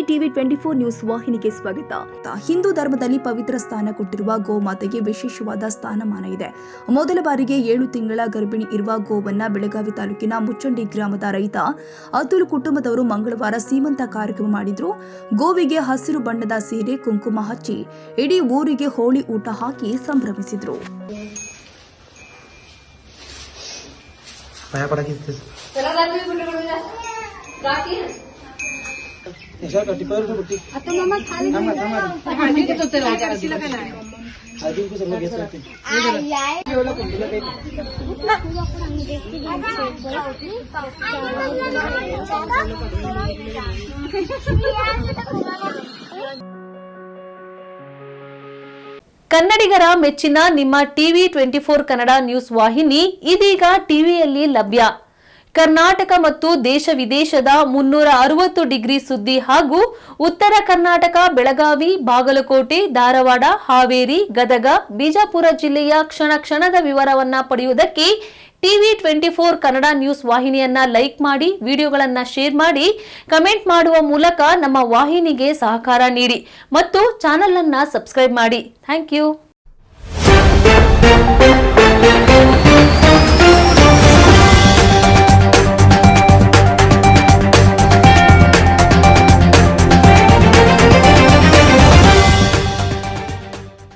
TV 24 news ವಾಹಿನಿಗೆ ಸ್ವಾಗತ. ಹಿಂದೂ ಧರ್ಮದಲ್ಲಿ ಪವಿತ್ರ ಸ್ಥಾನ ಕೊಟ್ಟಿರುವ ಗೋಮಾತೆಗೆ ವಿಶೇಷವಾದ ಸ್ಥಾನಮಾನ ಇದೆ. ಮೊದಲ ಬಾರಿಗೆ 7 ತಿಂಗಳ ಗರ್ಭಿಣಿ ಇರುವ ಗೋವನ್ನ ಬೆಳಗಾವಿ ತಾಲೂಕಿನ ಮುಚ್ಚಂಡಿ ಗ್ರಾಮದ ರೈತ ಅತುಲ್ ಕುಟುಂಬದವರು ಮಂಗಳವಾರ ಸೀಮಂತ ಕಾರ್ಯಕ್ರಮ ಮಾಡಿದ್ರು. ಗೋವಿಗೆ ಹಸಿರು ಬಣ್ಣದ ಸೀರೆ ಕುಂಕುಮ ಹಚ್ಚಿ ಇಡೀ ಊರಿಗೆ ಹೋಳಿ ಊಟ ಹಾಕಿ ಸಂಭ್ರಮಿಸಿದ್ರು. ಕನ್ನಡಿಗರ ಮೆಚ್ಚಿನ ನಿಮ್ಮ ಟಿವಿ 24 ಕನ್ನಡ ನ್ಯೂಸ್ ವಾಹಿನಿ ಇದೀಗ ಟಿವಿಯಲ್ಲಿ ಲಭ್ಯ. ಕರ್ನಾಟಕ ಮತ್ತು ದೇಶ ವಿದೇಶದ 360 ಡಿಗ್ರಿ ಸುದ್ದಿ ಹಾಗೂ ಉತ್ತರ ಕರ್ನಾಟಕ ಬೆಳಗಾವಿ, ಬಾಗಲಕೋಟೆ, ಧಾರವಾಡ, ಹಾವೇರಿ, ಗದಗ, ಬಿಜಾಪುರ ಜಿಲ್ಲೆಯ ಕ್ಷಣ ಕ್ಷಣದ ವಿವರವನ್ನ ಪಡೆಯುವುದಕ್ಕೆ ಟಿವಿ 24 ಕನ್ನಡ ನ್ಯೂಸ್ ವಾಹಿನಿಯನ್ನ ಲೈಕ್ ಮಾಡಿ, ವಿಡಿಯೋಗಳನ್ನ ಶೇರ್ ಮಾಡಿ, ಕಮೆಂಟ್ ಮಾಡುವ ಮೂಲಕ ನಮ್ಮ ವಾಹಿನಿಗೆ ಸಹಕಾರ ನೀಡಿ ಮತ್ತು ಚಾನೆಲ್ ಅನ್ನ ಸಬ್ಸ್ಕ್ರೈಬ್ ಮಾಡಿ. Thank you.